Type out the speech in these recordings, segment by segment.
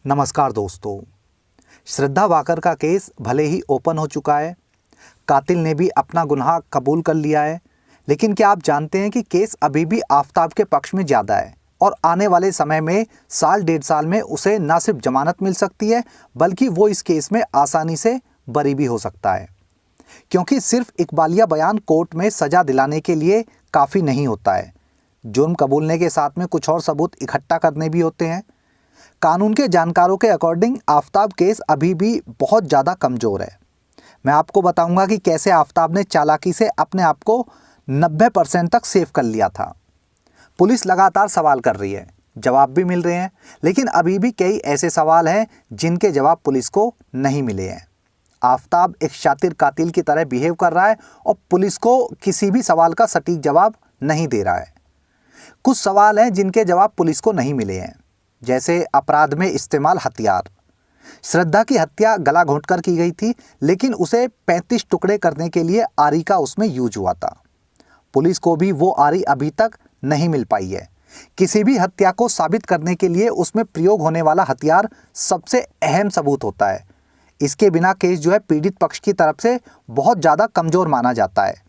नमस्कार दोस्तों। श्रद्धा वाकर का केस भले ही ओपन हो चुका है, कातिल ने भी अपना गुनाह कबूल कर लिया है, लेकिन क्या आप जानते हैं कि केस अभी भी आफताब के पक्ष में ज़्यादा है और आने वाले समय में साल डेढ़ साल में उसे न सिर्फ जमानत मिल सकती है बल्कि वो इस केस में आसानी से बरी भी हो सकता है, क्योंकि सिर्फ इकबालिया बयान कोर्ट में सज़ा दिलाने के लिए काफ़ी नहीं होता है। जुर्म कबूलने के साथ में कुछ और सबूत इकट्ठा करने भी होते हैं। कानून के जानकारों के अकॉर्डिंग आफताब केस अभी भी बहुत ज़्यादा कमज़ोर है। मैं आपको बताऊंगा कि कैसे आफताब ने चालाकी से अपने आप को 90% तक सेव कर लिया था। पुलिस लगातार सवाल कर रही है, जवाब भी मिल रहे हैं, लेकिन अभी भी कई ऐसे सवाल हैं जिनके जवाब पुलिस को नहीं मिले हैं। आफताब एक शातिर कातिल की तरह बिहेव कर रहा है और पुलिस को किसी भी सवाल का सटीक जवाब नहीं दे रहा है। कुछ सवाल हैं जिनके जवाब पुलिस को नहीं मिले हैं, जैसे अपराध में इस्तेमाल हथियार। श्रद्धा की हत्या गला घोंटकर की गई थी, लेकिन उसे 35 टुकड़े करने के लिए आरी का उसमें यूज हुआ था। पुलिस को भी वो आरी अभी तक नहीं मिल पाई है। किसी भी हत्या को साबित करने के लिए उसमें प्रयोग होने वाला हथियार सबसे अहम सबूत होता है। इसके बिना केस जो है पीड़ित पक्ष की तरफ से बहुत ज़्यादा कमज़ोर माना जाता है।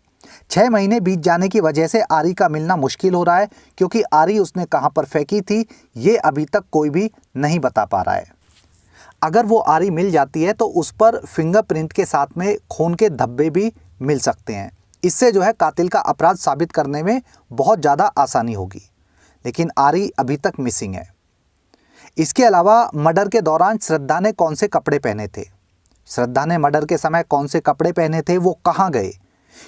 6 महीने बीत जाने की वजह से आरी का मिलना मुश्किल हो रहा है, क्योंकि आरी उसने कहाँ पर फेंकी थी ये अभी तक कोई भी नहीं बता पा रहा है। अगर वो आरी मिल जाती है तो उस पर फिंगरप्रिंट के साथ में खून के धब्बे भी मिल सकते हैं। इससे जो है कातिल का अपराध साबित करने में बहुत ज़्यादा आसानी होगी, लेकिन आरी अभी तक मिसिंग है। इसके अलावा मर्डर के दौरान श्रद्धा ने कौन से कपड़े पहने थे, श्रद्धा ने मर्डर के समय कौन से कपड़े पहने थे, वो कहाँ गए,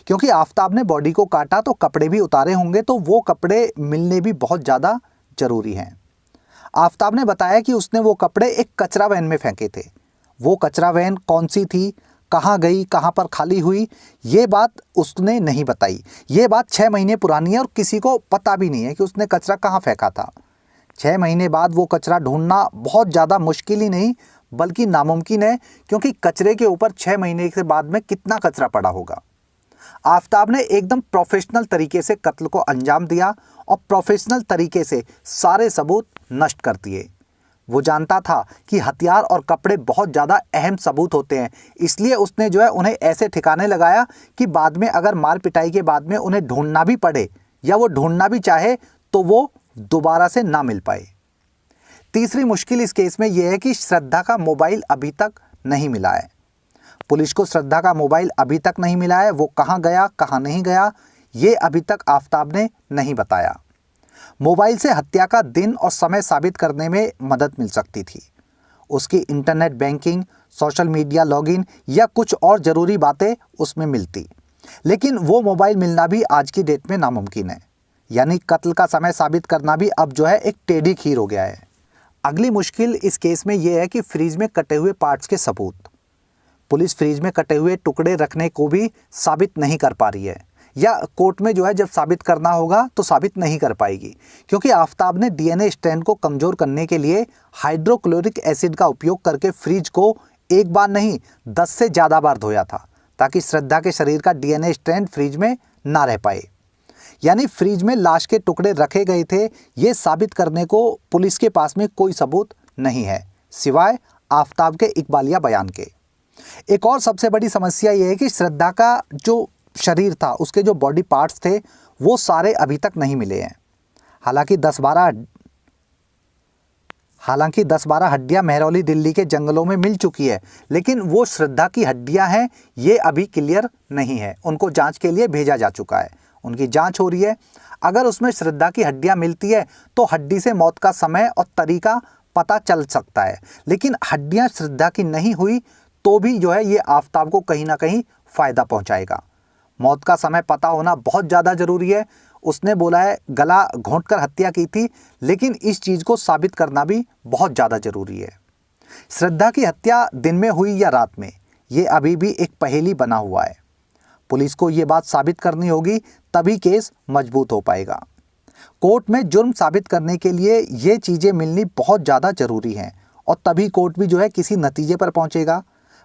क्योंकि आफताब ने बॉडी को काटा तो कपड़े भी उतारे होंगे, तो वो कपड़े मिलने भी बहुत ज़्यादा ज़रूरी हैं। आफताब ने बताया कि उसने वो कपड़े एक कचरा वैन में फेंके थे। वो कचरा वैन कौन सी थी, कहाँ गई, कहाँ पर खाली हुई, ये बात उसने नहीं बताई। ये बात 6 महीने पुरानी है और किसी को पता भी नहीं है कि उसने कचरा कहाँ फेंका था। 6 महीने बाद वो कचरा ढूंढना बहुत ज़्यादा मुश्किल ही नहीं बल्कि नामुमकिन है, क्योंकि कचरे के ऊपर 6 महीने के बाद में कितना कचरा पड़ा होगा। आफताब ने एकदम प्रोफेशनल तरीके से कत्ल को अंजाम दिया और प्रोफेशनल तरीके से सारे सबूत नष्ट कर दिए। वो जानता था कि हथियार और कपड़े बहुत ज़्यादा अहम सबूत होते हैं, इसलिए उसने जो है उन्हें ऐसे ठिकाने लगाया कि बाद में अगर मार पिटाई के बाद में उन्हें ढूंढना भी पड़े या वो ढूंढना भी चाहे तो वो दोबारा से ना मिल पाए। तीसरी मुश्किल इस केस में यह है कि श्रद्धा का मोबाइल अभी तक नहीं मिला है। पुलिस को श्रद्धा का मोबाइल अभी तक नहीं मिला है। वो कहाँ गया, कहाँ नहीं गया, ये अभी तक आफताब ने नहीं बताया। मोबाइल से हत्या का दिन और समय साबित करने में मदद मिल सकती थी। उसकी internet banking, social media login या कुछ और ज़रूरी बातें उसमें मिलती, लेकिन वो मोबाइल मिलना भी आज की डेट में नामुमकिन है। यानी कत्ल का समय साबित करना भी अब जो है एक टेढ़ी खीर हो गया है। अगली मुश्किल इस केस में यह है कि फ्रीज में कटे हुए पार्ट्स के सबूत। पुलिस फ्रीज में कटे हुए टुकड़े रखने को भी साबित नहीं कर पा रही है, या कोर्ट में जो है जब साबित करना होगा तो साबित नहीं कर पाएगी, क्योंकि आफताब ने डीएनए स्ट्रैंड को कमज़ोर करने के लिए हाइड्रोक्लोरिक एसिड का उपयोग करके फ्रीज को एक बार नहीं 10 से ज़्यादा बार धोया था, ताकि श्रद्धा के शरीर का डीएनए स्ट्रैंड फ्रीज में ना रह पाए। यानी फ्रीज में लाश के टुकड़े रखे गए थे, ये साबित करने को पुलिस के पास में कोई सबूत नहीं है सिवाय आफताब के इकबालिया बयान के। एक और सबसे बड़ी समस्या यह है कि श्रद्धा का जो शरीर था, उसके जो बॉडी पार्ट्स थे, वो सारे अभी तक नहीं मिले हैं। हालांकि 10-12 हड्डियां महरौली दिल्ली के जंगलों में मिल चुकी है, लेकिन वो श्रद्धा की हड्डियां हैं ये अभी क्लियर नहीं है। उनको जांच के लिए भेजा जा चुका है, उनकी जांच हो रही है। अगर उसमें श्रद्धा की हड्डियां मिलती है तो हड्डी से मौत का समय और तरीका पता चल सकता है, लेकिन हड्डियां श्रद्धा की नहीं हुई तो भी जो है ये आफताब को कहीं ना कहीं फ़ायदा पहुंचाएगा। मौत का समय पता होना बहुत ज़्यादा ज़रूरी है। उसने बोला है गला घोंटकर हत्या की थी, लेकिन इस चीज़ को साबित करना भी बहुत ज़्यादा ज़रूरी है। श्रद्धा की हत्या दिन में हुई या रात में, ये अभी भी एक पहेली बना हुआ है। पुलिस को ये बात साबित करनी होगी, तभी केस मजबूत हो पाएगा। कोर्ट में जुर्म साबित करने के लिए ये चीज़ें मिलनी बहुत ज़्यादा ज़रूरी हैं, और तभी कोर्ट भी जो है किसी नतीजे पर पहुँचेगा।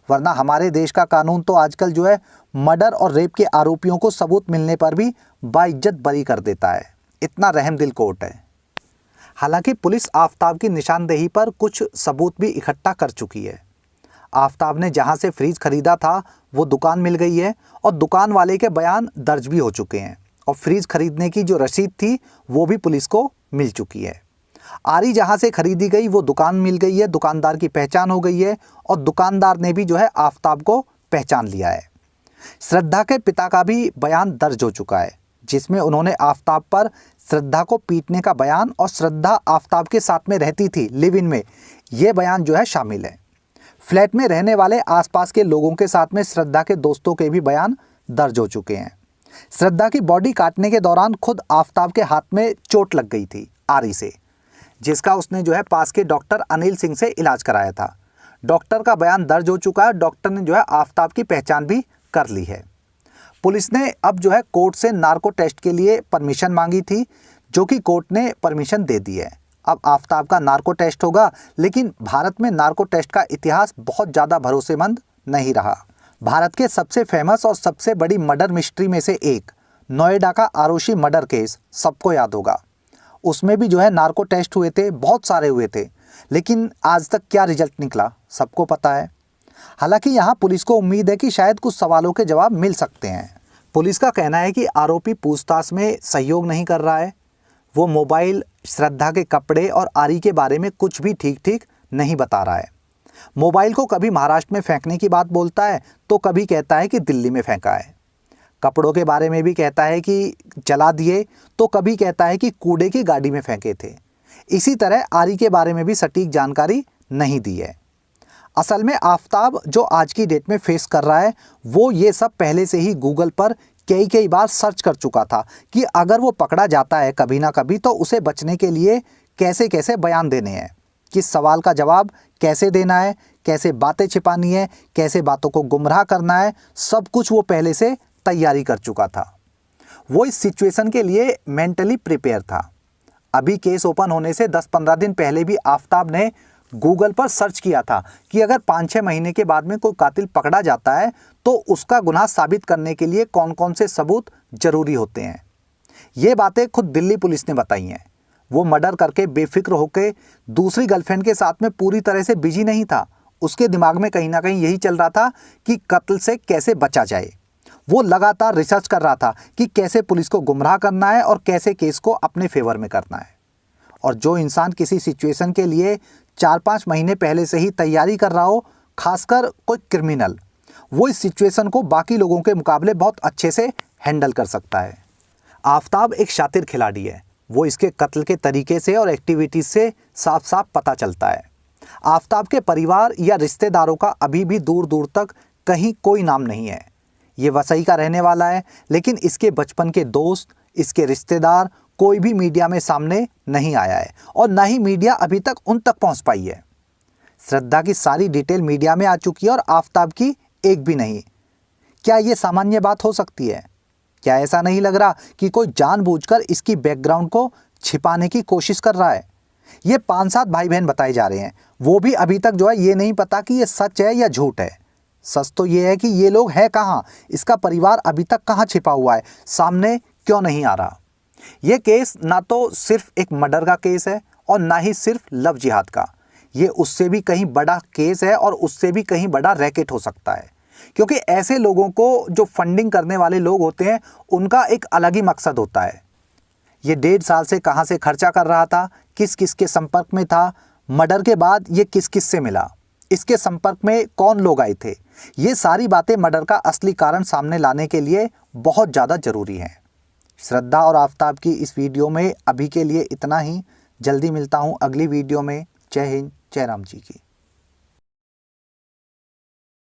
वरना हमारे देश का कानून तो आजकल जो है मर्डर और रेप के आरोपियों को सबूत मिलने पर भी बाइज्जत बरी कर देता है। इतना रहमदिल कोर्ट है। हालांकि पुलिस आफताब की निशानदेही पर कुछ सबूत भी इकट्ठा कर चुकी है। आफताब ने जहां से फ्रीज खरीदा था वो दुकान मिल गई है और दुकान वाले के बयान दर्ज भी हो चुके हैं और फ्रीज खरीदने की जो रसीद थी वो भी पुलिस को मिल चुकी है। आरी जहां से खरीदी गई वो दुकान मिल गई है, दुकानदार की पहचान हो गई है और दुकानदार ने भी जो है आफताब को पहचान लिया है। श्रद्धा के पिता का भी बयान दर्ज हो चुका है जिसमें उन्होंने आफताब पर श्रद्धा को पीटने का बयान और श्रद्धा आफताब के साथ में रहती थी लिव इन में, ये बयान जो है शामिल है। फ्लैट में रहने वाले आसपास के लोगों के साथ में श्रद्धा के दोस्तों के भी बयान दर्ज हो चुके हैं। श्रद्धा की बॉडी काटने के दौरान खुद आफताब के हाथ में चोट लग गई थी आरी से, जिसका उसने जो है पास के डॉक्टर अनिल सिंह से इलाज कराया था। डॉक्टर का बयान दर्ज हो चुका है, डॉक्टर ने जो है आफताब की पहचान भी कर ली है। पुलिस ने अब जो है कोर्ट से नार्को टेस्ट के लिए परमिशन मांगी थी, जो कि कोर्ट ने परमिशन दे दी है। अब आफताब का नार्को टेस्ट होगा, लेकिन भारत में नार्को टेस्ट का इतिहास बहुत ज़्यादा भरोसेमंद नहीं रहा। भारत के सबसे फेमस और सबसे बड़ी मर्डर मिस्ट्री में से एक नोएडा का आरुषि मर्डर केस सबको याद होगा। उसमें भी जो है नार्को टेस्ट हुए थे, बहुत सारे हुए थे, लेकिन आज तक क्या रिजल्ट निकला सबको पता है। हालांकि यहाँ पुलिस को उम्मीद है कि शायद कुछ सवालों के जवाब मिल सकते हैं। पुलिस का कहना है कि आरोपी पूछताछ में सहयोग नहीं कर रहा है। वो मोबाइल, श्रद्धा के कपड़े और आरी के बारे में कुछ भी ठीक नहीं बता रहा है। मोबाइल को कभी महाराष्ट्र में फेंकने की बात बोलता है तो कभी कहता है कि दिल्ली में फेंका है। कपड़ों के बारे में भी कहता है कि जला दिए तो कभी कहता है कि कूड़े की गाड़ी में फेंके थे। इसी तरह आरी के बारे में भी सटीक जानकारी नहीं दी है। असल में आफताब जो आज की डेट में फेस कर रहा है वो ये सब पहले से ही गूगल पर कई बार सर्च कर चुका था कि अगर वो पकड़ा जाता है कभी ना कभी तो उसे बचने के लिए कैसे कैसे बयान देने हैं, किस सवाल का जवाब कैसे देना है, कैसे बातें छिपानी है, कैसे बातों को गुमराह करना है, सब कुछ वो पहले से तैयारी कर चुका था। वो इस सिचुएशन के लिए मेंटली प्रिपेयर था। अभी केस ओपन होने से 10-15 दिन पहले भी आफताब ने गूगल पर सर्च किया था कि अगर 5-6 महीने के बाद में कोई कातिल पकड़ा जाता है तो उसका गुनाह साबित करने के लिए कौन कौन से सबूत जरूरी होते हैं। ये बातें खुद दिल्ली पुलिस ने बताई हैं। वो मर्डर करके बेफिक्र होकर दूसरी गर्लफ्रेंड के साथ में पूरी तरह से बिजी नहीं था। उसके दिमाग में कहीं ना कहीं यही चल रहा था कि कत्ल से कैसे बचा जाए। वो लगातार रिसर्च कर रहा था कि कैसे पुलिस को गुमराह करना है और कैसे केस को अपने फेवर में करना है। और जो इंसान किसी सिचुएशन के लिए 4-5 महीने पहले से ही तैयारी कर रहा हो, खासकर कोई क्रिमिनल, वो इस सिचुएशन को बाकी लोगों के मुकाबले बहुत अच्छे से हैंडल कर सकता है। आफताब एक शातिर खिलाड़ी है। वो इसके कत्ल के तरीके से और एक्टिविटीज से साफ साफ पता चलता है। आफताब के परिवार या रिश्तेदारों का अभी भी दूर दूर तक कहीं कोई नाम नहीं है। ये वसई का रहने वाला है, लेकिन इसके बचपन के दोस्त, इसके रिश्तेदार कोई भी मीडिया में सामने नहीं आया है और ना ही मीडिया अभी तक उन तक पहुंच पाई है। श्रद्धा की सारी डिटेल मीडिया में आ चुकी है और आफताब की एक भी नहीं। क्या ये सामान्य बात हो सकती है? क्या ऐसा नहीं लग रहा कि कोई जानबूझकर इसकी बैकग्राउंड को छिपाने की कोशिश कर रहा है? ये 5-7 भाई बहन बताए जा रहे हैं, वो भी अभी तक जो है ये नहीं पता कि ये सच है या झूठ है। सच तो ये है कि ये लोग है कहाँ, इसका परिवार अभी तक कहाँ छिपा हुआ है, सामने क्यों नहीं आ रहा। ये केस ना तो सिर्फ एक मर्डर का केस है और ना ही सिर्फ लव जिहाद का। ये उससे भी कहीं बड़ा केस है और उससे भी कहीं बड़ा रैकेट हो सकता है, क्योंकि ऐसे लोगों को जो फंडिंग करने वाले लोग होते हैं उनका एक अलग ही मकसद होता है। ये 1.5 साल से कहाँ से खर्चा कर रहा था, किस किस के संपर्क में था, मर्डर के बाद ये किस किस से मिला, इसके संपर्क में कौन लोग आए थे, ये सारी बातें मर्डर का असली कारण सामने लाने के लिए बहुत ज़्यादा ज़रूरी हैं। श्रद्धा और आफताब की इस वीडियो में अभी के लिए इतना ही। जल्दी मिलता हूँ अगली वीडियो में। जय हिंद, जय राम जी की।